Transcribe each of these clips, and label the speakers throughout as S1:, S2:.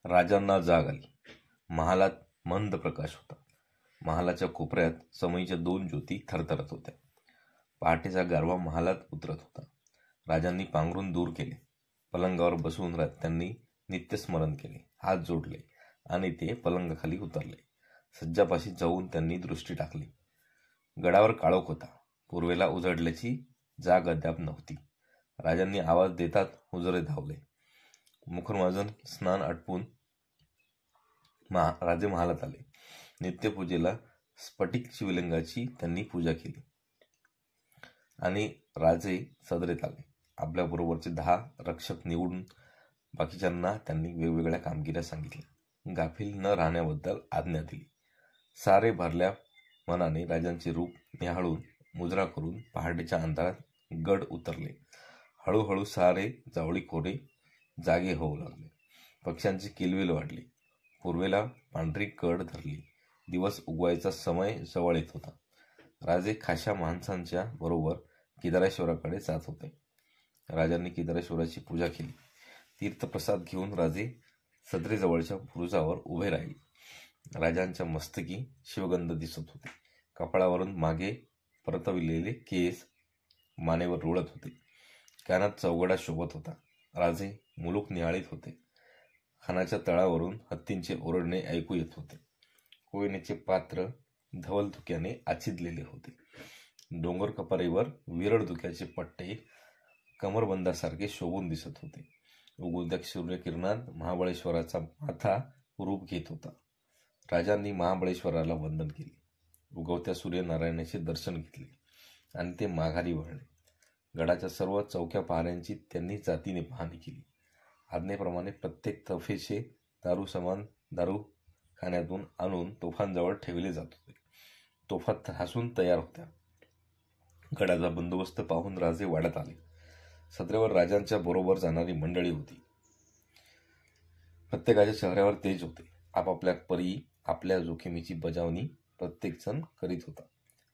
S1: राजांना जाग आली. महालात मंद प्रकाश होता. महालाच्या कोपऱ्यात समईच्या 2 ज्योती थरथरत होत्या. पहाटेचा गारवा महालात उतरत होता. राजांनी पांघरून दूर केले. पलंगावर बसून त्यांनी नित्यस्मरण केले. हात जोडले आणि ते पलंगाखाली उतरले. सज्जापाशी जाऊन त्यांनी दृष्टी टाकली. गडावर काळोख होता. पूर्वेला उजडल्याची जाग अद्याप नव्हती. राजांनी आवाज देतात हुजरे धावले. मुखरमाजन स्नान आटपून राजे महालात आले. नित्यपूजेला स्फटिक शिवलिंगाची त्यांनी पूजा केली आणि राजे सदरेत आले. आपल्याबरोबरचे 10 रक्षक निवडून बाकीच्यांना त्यांनी वेगवेगळ्या कामगिऱ्या सांगितल्या. गाफील न राहण्याबद्दल आज्ञा दिली. सारे भरल्या मनाने राजांचे रूप निहाळून मुजरा करून पहाटेच्या अंधारात गड उतरले. हळूहळू सारे जावळी कोरे जागे होऊ लागले. पक्ष्यांची किलबिल वाढली. पूर्वेला पांढरी कड धरली. दिवस उगवायचा समय जवळ येत होता. राजे खाशा माणसांच्या बरोबर केदारेश्वराकडे जात होते. राजांनी केदारेश्वराची पूजा केली. तीर्थप्रसाद घेऊन राजे सदरेजवळच्या बुरुजावर उभे राहिले. राजांच्या मस्तकी शिवगंध दिसत होते. कपाळावरून मागे परतविलेले केस मानेवर रुळत होते. कानात चौघडा शोभत होता. राजे मुलूक निहाळीत होते. खानाच्या तळावरून हत्तींचे ओरडणे ऐकू येत होते. कोयनेचे पात्र धवल धुक्याने आच्छिदलेले होते. डोंगर कपारीवर विरळ धुक्याचे पट्टे कमरबंदासारखे शोभून दिसत होते. उगवत्या सूर्यकिरणात महाबळेश्वराचा माथा रूप घेत होता. राजांनी महाबळेश्वराला वंदन केले. उगवत्या सूर्यनारायणाचे दर्शन घेतले आणि ते माघारी वळले. गडाच्या सर्व चौक्या पहाऱ्यांची त्यांनी जातीने पाहणी केली. आज्ञेप्रमाणे प्रत्येक तफेचे दारू खाण्यातून आणून तोफांजवळ ठेवले जात होते. तोफा ठासून तयार होत्या. गडाचा बंदोबस्त पाहून राजे वाढत आले. सदरेवर राजांच्या बरोबर जाणारी मंडळी होती. प्रत्येकाच्या चेहऱ्यावर तेज होते. आपापल्या परी आपल्या जोखमीची बजावणी प्रत्येकजण करीत होता.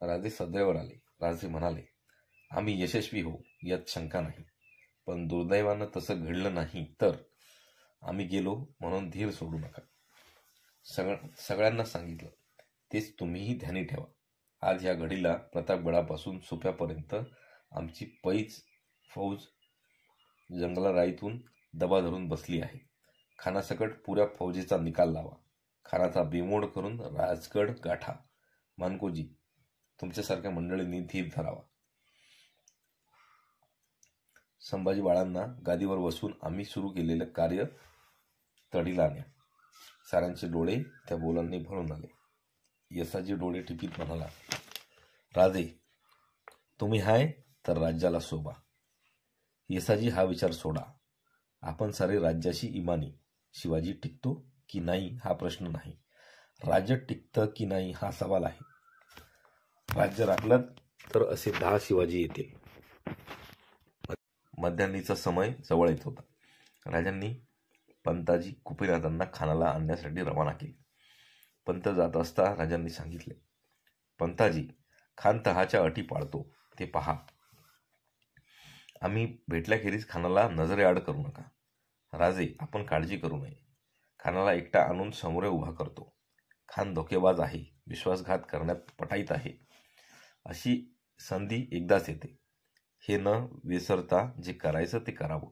S1: राजे सदरेवर आले. राजे म्हणाले, आम्ही यशस्वी होऊ यात शंका नाही, पण दुर्दैवानं तसं घडलं नाही तर आम्ही गेलो म्हणून धीर सोडू नका. सगळ्यांना सांगितलं. तेच तुम्हीही ध्यानी ठेवा. आज या घडीला प्रतापगडापासून सुप्यापर्यंत आमची पैज फौज जंगलाराईतून दबा धरून बसली आहे. खानासकट पुऱ्या फौजेचा निकाल लावा. खानाचा बेमोड करून राजगड गाठा. मानकोजी, तुमच्यासारख्या मंडळींनी धीर धरावा. संभाजी बाळांना गादीवर बसून आम्ही सुरू केलेलं कार्य तडीला आणा. साऱ्यांचे डोळे त्या बोलांनी भरून आले. यसाजी डोळे टिपीत म्हणाला, राजे, तुम्ही हाय तर राज्याला शोभा. यसाजी, हा विचार सोडा. आपण सारे राज्याशी इमानी. शिवाजी टिकतो की नाही हा प्रश्न नाही. राज्य टिकतं की नाही हा सवाल आहे. राज्य राखलं तर असे 10 शिवाजी येतील. मध्यान्नीचा समय जवळ येत होता. राजांनी पंताजी कुपेनाथांना खानाला आणण्यासाठी रवाना केले. पंत जात असता राजांनी सांगितले, पंताजी, खान तहाच्या अटी पाळतो ते पहा. आम्ही भेटल्याखेरीज खानाला नजरेआड करू नका. राजे, आपण काळजी करू नये. खानाला एकटा आणून समोर उभा करतो. खान धोकेबाज आहे, विश्वासघात करण्यात पटाईत आहे. अशी संधी एकदाच येते. हे न विसरता जे करायचं ते करावं,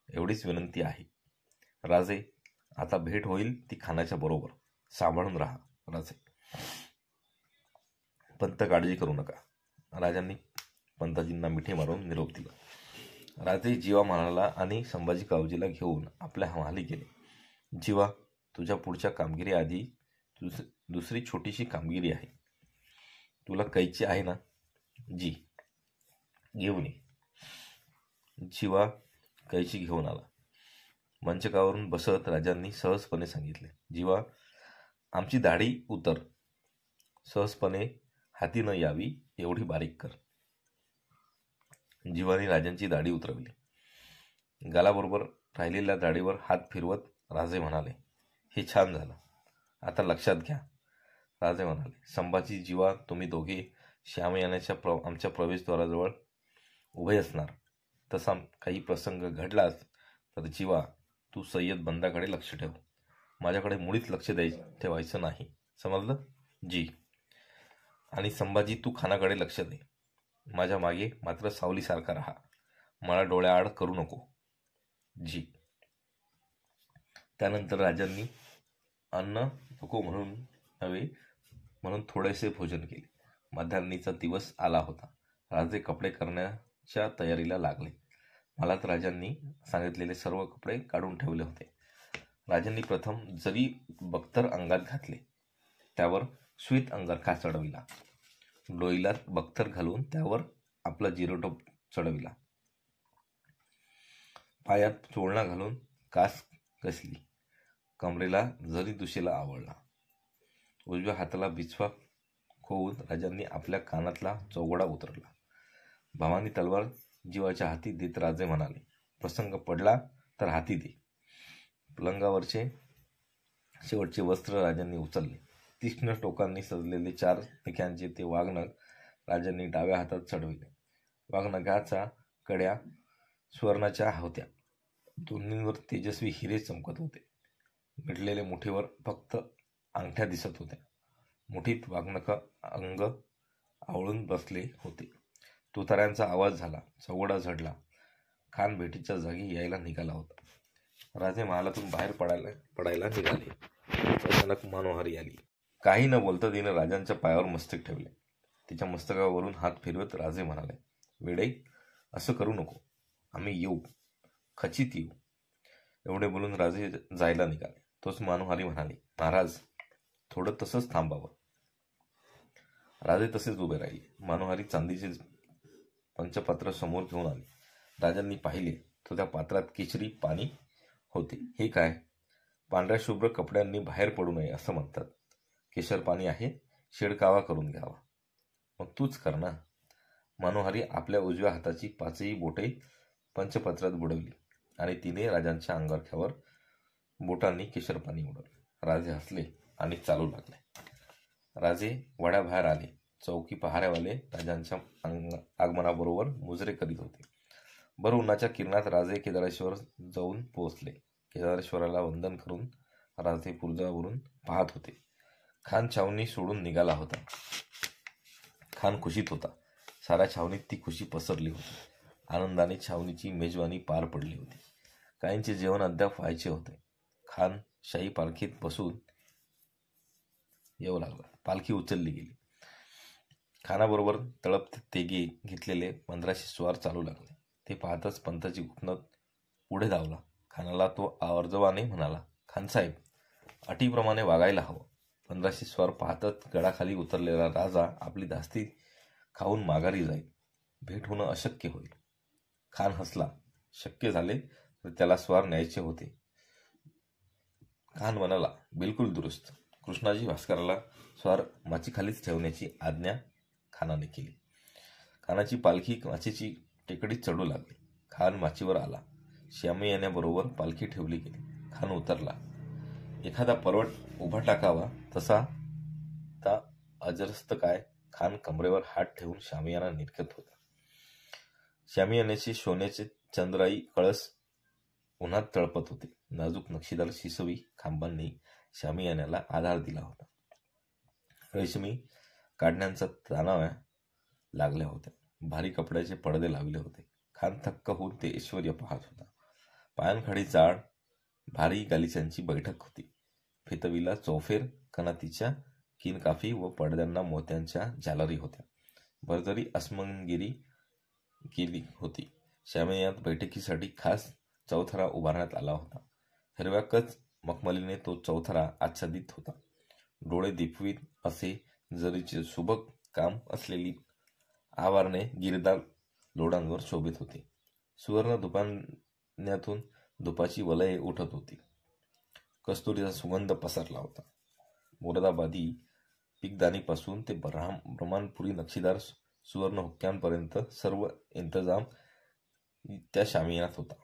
S1: एवढीच विनंती आहे. राजे, आता भेट होईल ती खानाच्या बरोबर. सांभाळून राहा. राजे, पंत काळजी करू नका. राजांनी पंताजींना मिठी मारून निरोप दिला. राजे जीवा महालाला आणि संभाजी कावजीला घेऊन आपल्या महाली गेले. जीवा, तुझ्या पुढच्या कामगिरीआधी दुसरी छोटीशी कामगिरी आहे. तुला कैची आहे ना? जी, घेऊन ये. जीवा कैची घेऊन आला. मंचकावरून बसत राजांनी सहजपणे सांगितले, जीवा, आमची दाढी उतर. सहजपणे हाती न यावी एवढी बारीक कर. जीवाने राजांची दाढी उतरवली. गालाबरोबर राहिलेल्या दाढीवर हात फिरवत राजे म्हणाले, हे छान झालं. आता लक्षात घ्या. राजे म्हणाले, संभाजी, जीवा, तुम्ही दोघे श्यामयानाच्या आमच्या प्रवेशद्वाराजवळ उभे असणार. तसा काही प्रसंग घडलाच तर जीवा, तू सय्यद बंदाकडे लक्ष ठेव. माझ्याकडे मुळीच लक्ष ठेवायचं नाही, समजलं? जी. आणि संभाजी, तू खानाकडे लक्ष दे. माझ्या मागे मात्र सावलीसारखा राहा. मला डोळ्याआड करू नको. जी. त्यानंतर राजांनी अन्न नको म्हणून नव्हे म्हणून थोडेसे भोजन केले. मध्यान्नीचा दिवस आला होता. राजे कपडे करण्याच्या तयारीला लागले. मला तर राजांनी सांगितलेले सर्व कपडे काढून ठेवले होते. राजांनी प्रथम जरी बख्तर अंगात घातले, त्यावर श्वेत अंगरखा चढविला. डोईला बख्तर घालून त्यावर आपला जिरोटोप चढविला. पायात चोळणा घालून कास कसली. कमरेला जरी दुशीला आवळला. उजव्या हाताला बिछवा खोवून राजांनी आपल्या कानातला चौघडा उतरला. भावानी तलवार जीवाच्या हाती देत राजे म्हणाले, प्रसंग पडला तर हाती दे. पलंगावरचे शेवटचे वस्त्र राजांनी उचलले. तीक्ष्ण टोकांनी सजलेले 4 नख्यांचे ते वाघनख राजांनी डाव्या हातात चढविले. वाघनखाच्या कड्या सुवर्णाच्या होत्या. दोन्हींवर तेजस्वी हिरे चमकत होते. मिटलेल्या मुठीवर फक्त अंगठ्या दिसत होत्या. मुठीत वाघनख अंग आवळून बसले होते. तुताऱ्यांचा आवाज झाला. चौघडा झडला. खान भेटीच्या जागी यायला निघाला होता. राजे महालातून बाहेर पडायला निघाले. अचानक मनोहारी आली. काही न बोलता तिने राजांच्या पायावर मस्तक ठेवले. तिच्या मस्तकावरून हात फिरवत राजे म्हणाले, वेडे, असं करू नको. आम्ही येऊ, खचित येऊ. एवढे बोलून राजे जायला निघाले. तोच मनोहारी म्हणाली, महाराज, थोडं तसंच थांबावं. राजे तसेच उभे राहिले. मनोहारी चांदीचे पंचपात्र समोर घेऊन आले. राजांनी पाहिले तर त्या पात्रात केशरी पाणी होते. हे काय? पांढऱ्या शुभ्र कपड्यांनी बाहेर पडू नये असं म्हणतात. केशर पाणी आहे, शेडकावा करून घ्यावा. मग तूच कर ना. मनोहारी आपल्या उजव्या हाताची 5ही बोटे पंचपत्रात बुडवली आणि तिने राजांच्या अंगरख्यावर बोटांनी केशर पाणी उडवले. राजे हसले आणि चालू लागले. राजे वड्याबाहेर आले. चौकी पहाऱ्यावाले राजांच्या आगमनाबरोबर मुजरे करीत होते. भर उन्हाच्या किरणात राजे केदारेश्वर जाऊन पोहोचले. केदारेश्वराला वंदन करून राजे पुर्जावरून पाहत होते. खान छावणी सोडून निघाला होता. खान खुशीत होता. साऱ्या छावणीत ती खुशी पसरली होती. आनंदाने छावणीची मेजवानी पार पडली होती. काहींचे जेवण अद्याप व्हायचे होते. खान शाही पालखीत बसून येऊ लागला. पालखी उचलली गेली. खानाबरोबर तळप तेगे घेतलेले 1500 स्वार चालू लागले. ते पाहताच पंताची घुटणत पुढे धावला. खानाला तो आवर्जवाने म्हणाला, खानसाहेब, अटीप्रमाणे वागायला हवं. 1500 स्वार पाहताच गडाखाली उतरलेला राजा आपली धास्ती खाऊन माघारी जाईल. भेट होणं अशक्य होईल. खान हसला. शक्य झाले तर त्याला स्वार न्यायचे होते. खान म्हणाला, बिलकुल दुरुस्त. कृष्णाजी भास्कराला स्वार माचीखालीच ठेवण्याची आज्ञा खानाने केली. खानाची पालखी माचीची टेकडीत चढू लागली. खान माचीवर आला. श्यामी येण्याबरोबर पालखी ठेवली गेली. खान उतरला. एखादा पर्वत उभा टाकावा तसा ता अजरस्त काय. खान कमरेवर हात ठेवून शामियाना निरखत होता. शामियान्याचे सोन्याचे चंद्राई कळस उन्हात तळपत होते. नाजूक नक्षीदार शिसवी खांबांनी शामियान्याला आधार दिला होता. रेशमी काढण्यांचा ताणाव्या लागल्या होत्या. भारी कपड्याचे पडदे लावले होते. खान थक्क होऊन ते ऐश्वर्य पाहत होता. पायांखाली जाड भारी गालिचांची बैठक होती. फितवीला चौफेर कनातीच्या किनकाफी व पडद्यांना मोत्यांच्या झालरी होत्या. भरजरी अस्मंगिरी केली होती. शामियानात बैठकीसाठी खास चौथरा उभारण्यात आला होता. हिरव्या कच मखमलीने तो चौथरा आच्छादित होता. डोळे दिपवीत असे जरीचे सुबक काम असलेली आवारणे गिरदार लोडांवर शोभित होती. सुवर्ण दुपान्यातून धुपाची वलये उठत होती. कस्तुरीचा सुगंध पसरला होता. मुरादाबादी पिकदानीपासून ते ब्रह्मांपुरी नक्षीदार सुवर्ण हुक्क्यांपर्यंत सर्व इंतजाम त्या शामियानात होता.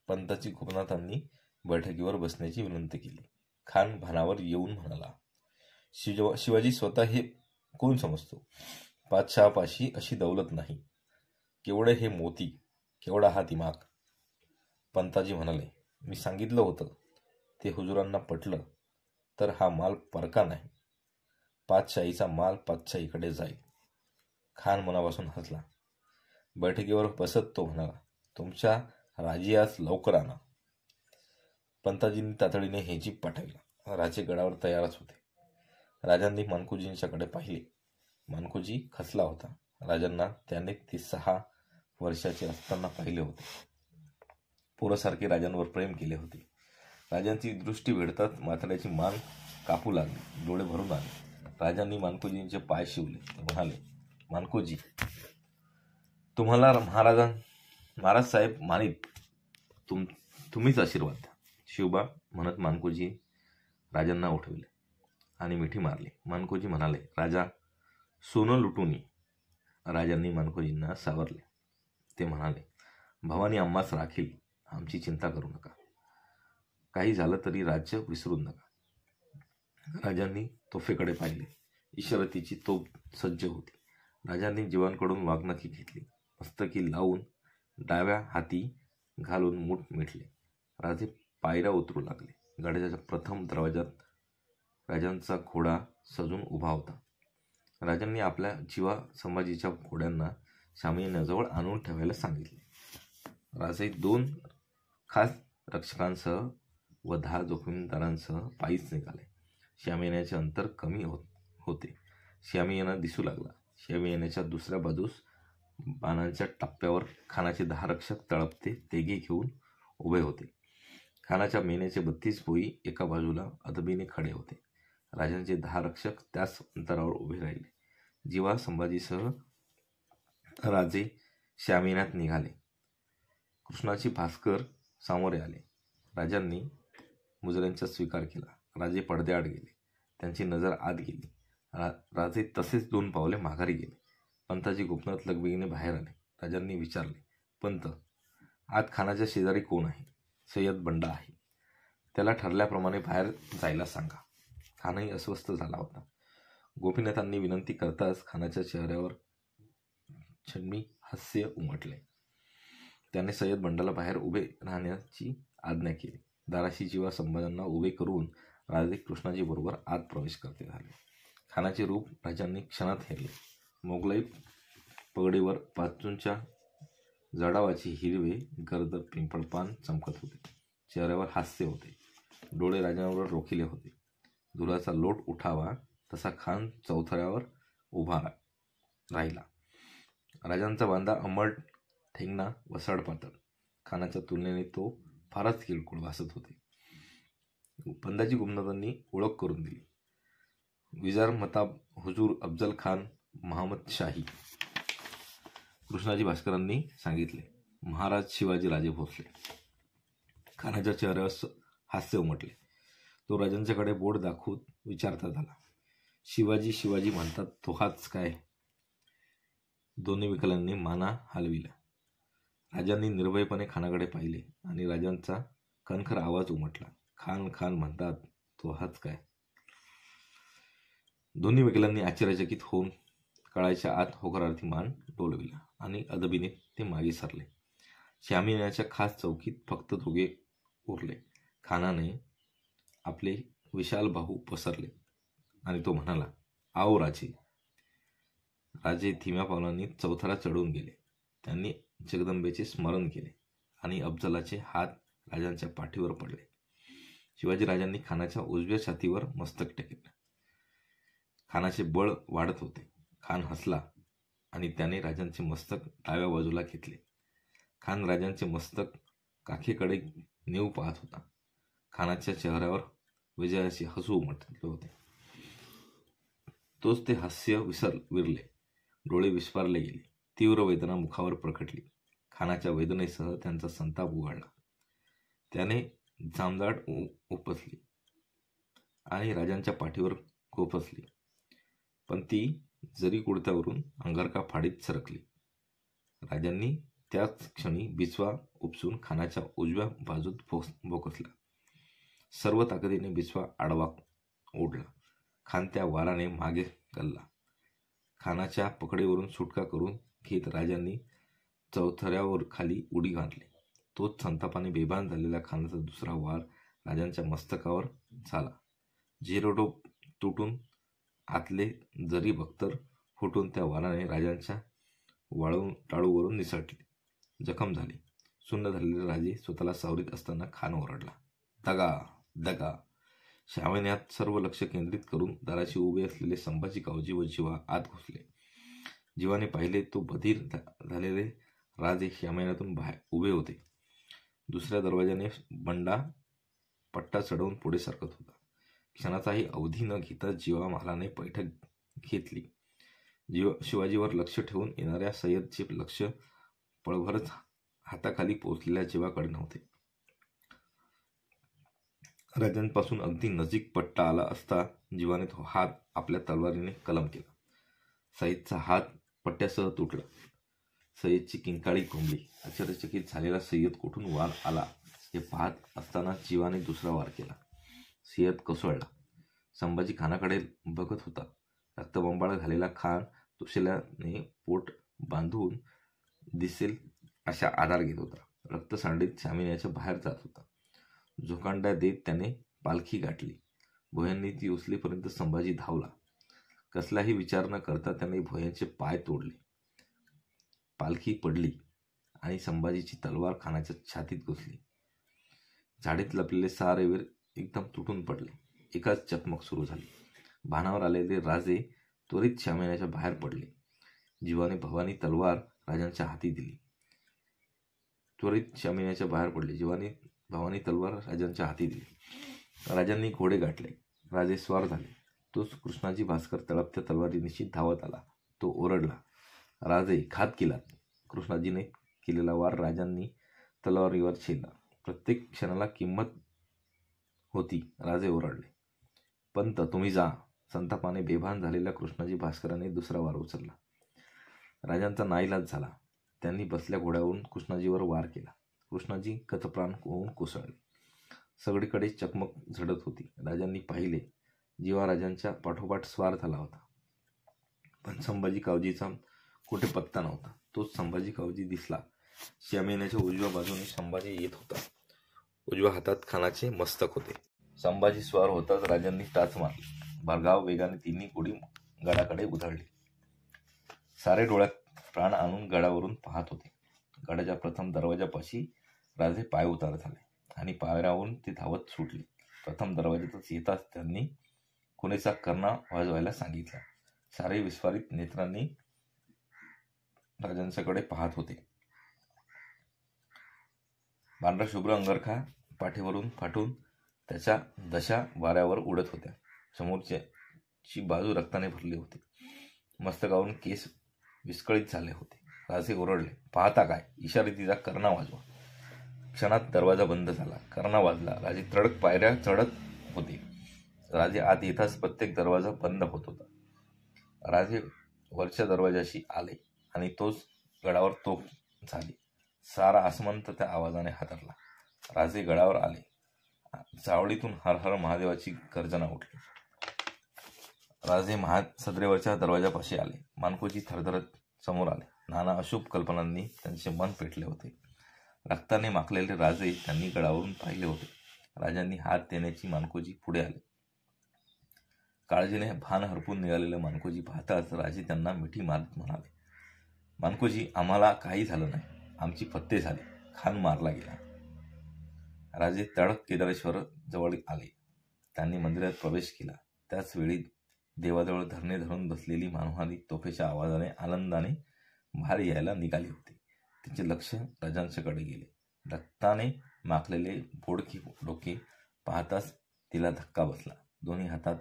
S1: पंताची गोपनाथांनी बैठकीवर बसण्याची विनंती केली. खान भानावर येऊन म्हणाला, शिवाजी स्वतः हे कोण समजतो? पातशहापाशी अशी दौलत नाही. केवढे हे मोती, केवढा हा दिमाग. पंताजी म्हणाले, मी सांगितलं होतं. ते हुजुरांना पटलं तर हा माल परका नाही. पातशाहीचा माल पातशाहीकडे जाईल. खान मनापासून हसला. बैठकीवर बसत तो म्हणाला, तुमच्या राजियास लवकर आणा. पंताजींनी तातडीने हे जीप पाठविला. राजे गडावर तयारच होते. राजांनी मानकोजींच्याकडे पाहिले. मानकोजी खचला होता. राजांना त्याने ते 6 वर्षाचे असताना पाहिले होते. पोरासारखे राजांवर प्रेम केले होते. राजांची दृष्टी भेटताच म्हाताऱ्याची मान कापू लागली. डोळे भरून आले. राजांनी मानकोजींचे पाय शिवले. ते म्हणाले, मानकोजी, तुम्हाला महाराज साहेब मानित. तुम्हीच आशीर्वाद द्या. शिवबा म्हणत मानकोजी राजांना उठविले आणि मिठी मारली. मानकोजी म्हणाले, राजा, सोनं लुटून ये. राजांनी मानकोजींना सावरले. ते म्हणाले, भवानी आम्हास राखील. आमची चिंता करू नका. काही झालं तरी राज्य विसरू नका. राजांनी तोफेकडे पाहिले. इशारतीची तोफ सज्ज होती. राजांनी जीवांकडून वाघनखी घेतली. मस्तकी लावून डाव्या हाती घालून मूठ मिटले. राजे पायऱ्या उतरू लागले. गडाच्या प्रथम दरवाजात राजांचा घोडा सजून उभा होता. राजांनी आपल्या जीवा संभाजीच्या घोड्यांना शामियानाजवळ आणून ठेवायला सांगितले. राजे 2 खास रक्षकांसह व 10 जोखीमदारांसह पायीच निघाले. शामियानाचे अंतर कमी होते. शामियाना दिसू लागला. शामियानाच्या दुसऱ्या बाजूस बाणांच्या टप्प्यावर खानाचे 10 रक्षक तळपते तेघे घेऊन उभे होते. खानाच्या मेण्याचे 32 भोई एका बाजूला अदबीने खडे होते. राजांचे 10 रक्षक त्याच अंतरावर उभे राहिले. जीवा संभाजीसह राजे शामियानात निघाले. कृष्णाची भास्कर सामोरे आले. राजांनी मुजऱ्यांचा स्वीकार केला. राजे पडद्याआड गेले. त्यांची नजर आत गेली. राजे तसेच 2 पावले माघारी गेले. पंताजी गोपनाथ लगबगीने बाहेर आले. राजांनी विचारले, पंत, आत खानाच्या शेजारी कोण आहे? सय्यद बंडा आहे. त्याला ठरल्याप्रमाणे बाहेर जायला सांगा. खानही अस्वस्थ झाला होता. गोपीनाथांनी विनंती करताच खानाच्या चेहऱ्यावर छद्मी हास्य उमटले. त्याने सय्यद बंडाला बाहेर उभे राहण्याची आज्ञा केली. दाराशी जीवा संभाजींना उभे करून राजे कृष्णाजी बरोबर आत प्रवेश करते झाले. खानाचे रूप राजांनी क्षणात हेरले. मोगलाई पगडीवर पाचूंच्या जडावाची हिरवे गर्द पिंपळपान चमकत होते. चेहऱ्यावर हास्य होते. डोळे राजांवर रोखिले होते. दुराचा लोट उठावा तसा खान चौथऱ्यावर उभा राहिला. राजांचा बांधा अंमळ, ठेंगणा व सडपातळ. खानाच्या तुलनेने तो फारच किरकोळ भासत होते. पंताजी गोपनाथांनी ओळख करून दिली. विजार मताब हुजूर अफजल खान महमद शाही. कृष्णाजी भास्करांनी सांगितले. महाराज शिवाजी राजे भोसले. खानाच्या चेहऱ्यावर हास्य उमटले. तो राजांच्याकडे बोट दाखवून विचारता झाला, शिवाजी शिवाजी म्हणतात तो हाच काय? दोन्ही विकलांनी माना हलविला. राजांनी निर्भयपणे खानाकडे पाहिले आणि राजांचा कणखर आवाज उमटला. खान खान म्हणतात तो हाच काय? दोन्ही वकिलांनी आश्चर्यचकित होऊन कळाच्या आत होकारार्थी मान डोलविला आणि अदबीने ते मागे सरले. शामियानाच्या खास चौकीत फक्त दोघे उरले. खानाने आपले विशाल बाहू पसरले आणि तो म्हणाला, आओ राजे. राजे धीम्या पावलांनी चौथरा चढून गेले. त्यांनी जगदंबेचे स्मरण केले आणि अफजलाचे हात राजांच्या पाठीवर पडले. शिवाजीराजांनी खानाच्या उजव्या छातीवर मस्तक टेकले. खानाचे बळ वाढत होते. खान हसला आणि त्याने राजांचे मस्तक डाव्या बाजूला घेतले. खान राजांचे मस्तक काखेकडे नेऊ पाहत होता. खानाच्या चेहऱ्यावर विजयाचे हसू उमटले होते. तोच ते हास्य विरले. डोळे विस्फारले गेले. तीव्र वेदना मुखावर प्रकटली. खानाच्या वेदनेसह त्यांचा संताप उघडला. त्याने जामदाट उपसली आणि राजांच्या पाठीवर गोफसली, पण ती जरी कुडत्यावरून अंगारका फाडीत सरकली. राजांनी त्याच क्षणी बिचवा उपसून खानाच्या उजव्या बाजूत भोकसला. सर्व ताकदीने बिचवा आडवा ओढला. खान त्या वाराने मागे गल्ला. खानाच्या पकडीवरून सुटका करून घेत राजांनी चौथऱ्यावर खाली उडी घातली. तोच संतापाने बेभान झालेला खानाचा दुसरा वार राजांच्या मस्तकावर झाला. झिरोटोप तुटून आतले जरी बख्तर फुटून त्या वाराने राजांच्या टाळूवरून निसटले. जखम झाली. सुन्न झालेले राजे स्वतःला सावरीत असताना खान ओरडला, दगा दगा. श्यामयानात सर्व लक्ष केंद्रित करून दाराशी उभे असलेले संभाजी कावजी व जीवा आत घुसले. जीवाने पाहिले तो बधीर झालेले राजे श्यामयानातून बाहेर उभे होते. दुसऱ्या दरवाजाने बंडा पट्टा चढवून पुढे सरकत होता. क्षणाचाही अवधी न घेता जीवा महालाने बैठक घेतली. शिवाजीवर लक्ष ठेवून येणाऱ्या सय्यदचे लक्ष पळभरच हाताखाली पोचलेल्या जीवाकडे नव्हते. राजांपासून अगदी नजीक पट्टा आला असता जीवाने तो हात आपल्या तलवारीने कलम केला. सय्यदचा हात पट्ट्यासह तुटला. सय्यदची किंकाळी कोंबली. आश्चर्यचकित झालेला सय्यद कुठून वार आला हे पाहत असताना जीवाने दुसरा वार केला. सय्यद कोसळला. संभाजी खानाकडे बघत होता. रक्तबंबाळ झालेला खान तुशल्याने पोट बांधून दिसेल अशा आधार घेत होता. रक्तसांडीत शामियानाच्या बाहेर जात होता. झोकांड्या देत त्याने पालखी गाठली. भोयांनी ती उचलेपर्यंत संभाजी धावला. कसलाही विचार न करता त्याने भोयांचे पाय तोडले. पालखी पडली आणि संभाजीची तलवार खानाच्या छातीत घुसली. झाडीत लपलेले सारे वीर एकदम तुटून पडले. एकाच चकमक सुरू झाली. भानावर आलेले राजे त्वरित शामियानाच्या बाहेर पडले. जीवाने भवानी तलवार राजांच्या हाती दिली. राजांनी घोडे गाठले. राजे स्वार झाले. तोच कृष्णाजी भास्कर तळपत्या तलवारीनिशी धावत आला. तो ओरडला, राजे घात केलात. कृष्णाजीने केलेला वार राजांनी तलवारीवर छेदला. प्रत्येक क्षणाला किंमत होती. राजे ओरडले, पंत तुम्ही जा. संतापाने बेभान झालेल्या कृष्णाजी भास्कराने दुसरा वार उचलला. राजांचा नाईलाज झाला. त्यांनी बसल्या घोड्यावरून कृष्णाजीवर वार केला. कृष्णाजी गतप्राण होऊन कोसळले. सगळीकडे चकमक झडत होती. राजांनी पाहिले. जीवा राजांच्या पाठोपाठ स्वार झाला होता. पण संभाजी कावजीचा कुठे पत्ता नव्हता. तोच संभाजी कावजी दिसला. श्यामयानाच्या उजव्या बाजूने संभाजी येत होता. उजव्या हातात खानाचे मस्तक होते. संभाजी स्वार होताच राजांनी टाच मारली. भरधाव वेगाने तिन्ही घोडी गडाकडे उधळली. सारे डोळ्यात प्राण आणून गडावरून पाहत होते. गडाच्या प्रथम दरवाजापाशी राजे पाय उतार झाले आणि पायऱ्यावरून ते धावत सुटले. प्रथम दरवाजातच येताच त्यांनी खुनेचा कर्णा वाजवायला सांगितला. सारे विस्फारित नेत्रांनी राजांच्याकडे पाहत होते. पांढरा शुभ्र अंगरखा पाठीवरून फाटून त्याच्या दशा वाऱ्यावर उडत होत्या. समोरची बाजू रक्ताने भरली होती. मस्तकावरून केस विस्कळीत झाले होते. राजे ओरडले, पाहता काय? इशारितीचा कर्णा वाजवा. क्षणात दरवाजा बंद झाला. कर्णा वाजला. राजे तडक पायऱ्या चढत होते. राजे आत येताच प्रत्येक दरवाजा बंद होत होता. राजे वरच्या दरवाजाशी आले आणि तोच गडावर तोफ झाली. सारा आसमंत त्या आवाजाने हादरला. राजे गडावर आले. चावडीतून हर हर महादेवाची गर्जना उठली. राजे सदरेवरच्या दरवाजापाशी आले. मानकोजी थरथरत समोर आले. नाना अशुभ कल्पनांनी त्यांचे मन पेटले होते. रक्ताने माखलेले राजे त्यांनी गडावरून पाहिले होते. राजांनी हात देण्याची मानकोजी पुढे आले. काळजीने भान हरपून निघालेले मानकोजी पाहताच राजे त्यांना मिठी मारत म्हणाले, मानकोजी, आम्हाला काही झालं नाही. आमची फत्ते झाली. खान मारला गेला. राजे तडक केदारेश्वर जवळ आले. त्यांनी मंदिरात प्रवेश केला. त्याच वेळी देवाजवळ धरणे धरून बसलेली मनोहारी तोफेच्या आवाजाने आनंदाने बाहेर यायला निघाली होती. तिचे लक्ष राजांच्याकडे गेले. रक्ताने माखलेले बोडके डोके पाहताच तिला धक्का बसला. दोन्ही हातात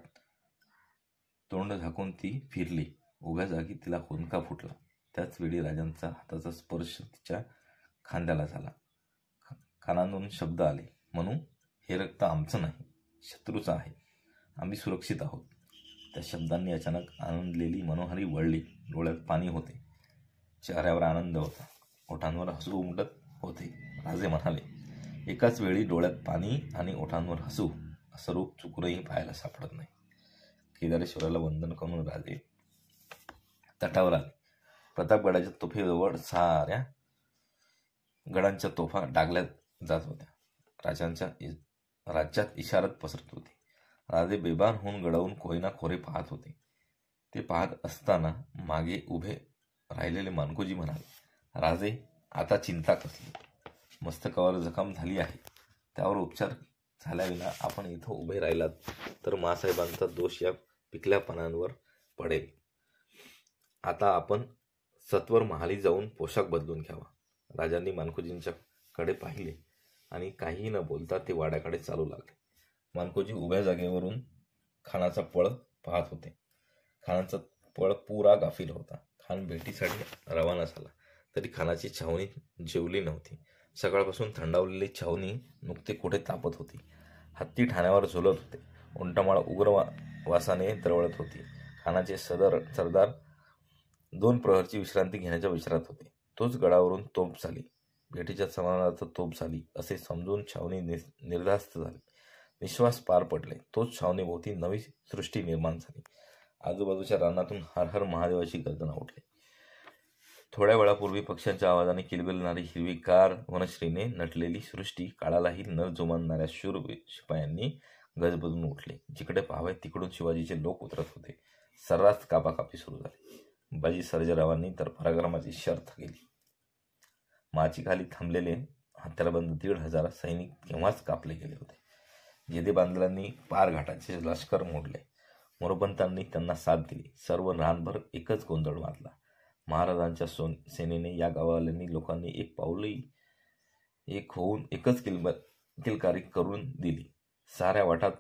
S1: तोंड झाकून ती फिरली. उभ्या जागी तिला हुंदका फुटला. त्याच वेळी राजांचा हाताचा स्पर्श तिच्या खांद्याला झाला. कानांतून शब्द आले, म्हणू, हे रक्त आमचं नाही, शत्रूचं आहे. आम्ही सुरक्षित आहोत. त्या शब्दांनी अचानक आनंदलेली मनोहारी वळली. डोळ्यात पाणी होते. चेहऱ्यावर आनंद होता. ओठांवर हसू उमटत होते. राजे म्हणाले, एकाच वेळी डोळ्यात पाणी आणि ओठांवर हसू, असं रूप चुकूनही पाहायला सापडत नाही. केदारेश्वराला वंदन करून राजे तटावर आले. प्रतापगडाच्या तोफेजवळ साऱ्या गडांच्या तोफा डागल्या जात होत्या. राज्यात इशारत पसरत होती. राजे बेभान होऊन गडावून कोयना खोरे पाहत होते. ते पाहत असताना मागे उभे राहिलेले मानकोजी म्हणाले, राजे, आता चिंता कसली? मस्तकावर जखम झाली आहे, त्यावर उपचार झाल्याविना आपण इथं उभे राहिलात तर मासाहेबांचा दोष या पिकल्या पानांवर पडेल. आता आपण सत्वर महाली जाऊन पोशाख बदलून घ्यावा. राजांनी मानकोजींच्या कडे पाहिले आणि काहीही न बोलता ते वाड्याकडे चालू लागले. मानकोजी उभ्या जागेवरून खानाचा पळ पाहत होते. खानाचा पळ पुरा गाफील होता. खान भेटीसाठी रवाना झाला तरी खानाची छावणी जेवली नव्हती. सकाळपासून थंडावलेली छावणी नुकते कुठे तापत होती. हत्ती ठाण्यावर झुलत होते. उंटमाळ उग्र वासाने दरवळत होती. खानाचे सरदार 2 प्रहरची विश्रांती घेण्याच्या विचारात होते. तोच गडावरून तोफ झाली, भेटीच्या समारंभार्थ तोफ झाली असे समजून छावणी निर्धास्त झाली. निश्वास पार पडले. तोच छावणीभोवती नवी सृष्टी निर्माण झाली. आजूबाजूच्या रानातून हर हर महादेवाची गर्जना उठली. थोड्या वेळापूर्वी पक्ष्यांच्या आवाजाने किलबिलणारी हिरवीगार वनश्रीने नटलेली सृष्टी काळालाही न जुमानणाऱ्या शूर शिपायांनी गजबजून उठले. जिकडे पाहावे तिकडून शिवाजीचे लोक उतरत होते. सर्रास कापाकापी सुरू झाली. बाजी सर्जेरावांनी तर पराक्रमाची शर्थ केली. माचीखाली थांबलेले हत्यारबंद 1,500 सैनिक केव्हाच कापले गेले होते. जेदे बांधलांनी पार घाटाचे लष्कर मोडले. मोरोपंतांनी त्यांना साथ दिली. सर्व रानभर एकच गोंधळ माजला. महाराजांच्या सेनेने या गावाल्यांनी लोकांनी एक होऊन एकच किलकारी करून दिली. साऱ्या वाटात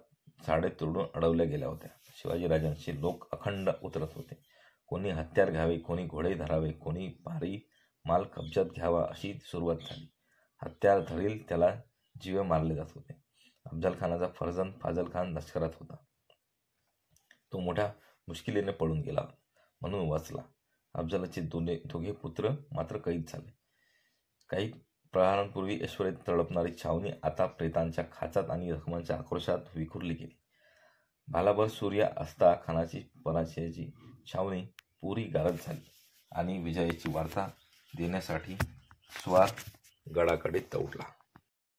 S1: झाडे तोडून अडवल्या गेल्या होत्या. शिवाजीराजांचे लोक अखंड उतरत होते. कोणी हत्यार घ्यावे, कोणी घोडे धरावे, कोणी भारी माल कब्जात घ्यावा अशी सुरुवात झाली. हत्यार धरील त्याला जीवे मारले जात होते. अफजलखानाचा फर्जंद फाजलखान लष्करात होता. तो मोठ्या मुश्किलीने पळून गेला म्हणून वाचला. अफजलाचे दोघे पुत्र मात्र कैद झाले. काही प्रहारांपूर्वी ऐश्वर्यात तडपणारी छावणी आता प्रेतांच्या खाचात आणि जखमांच्या आक्रोशात विखुरली गेली. भालाभर सूर्य असता खानाची पराजयाची छावणी पुरी गारद झाली आणि विजयाची वार्ता देण्यासाठी स्वार गडाकडे तौडला.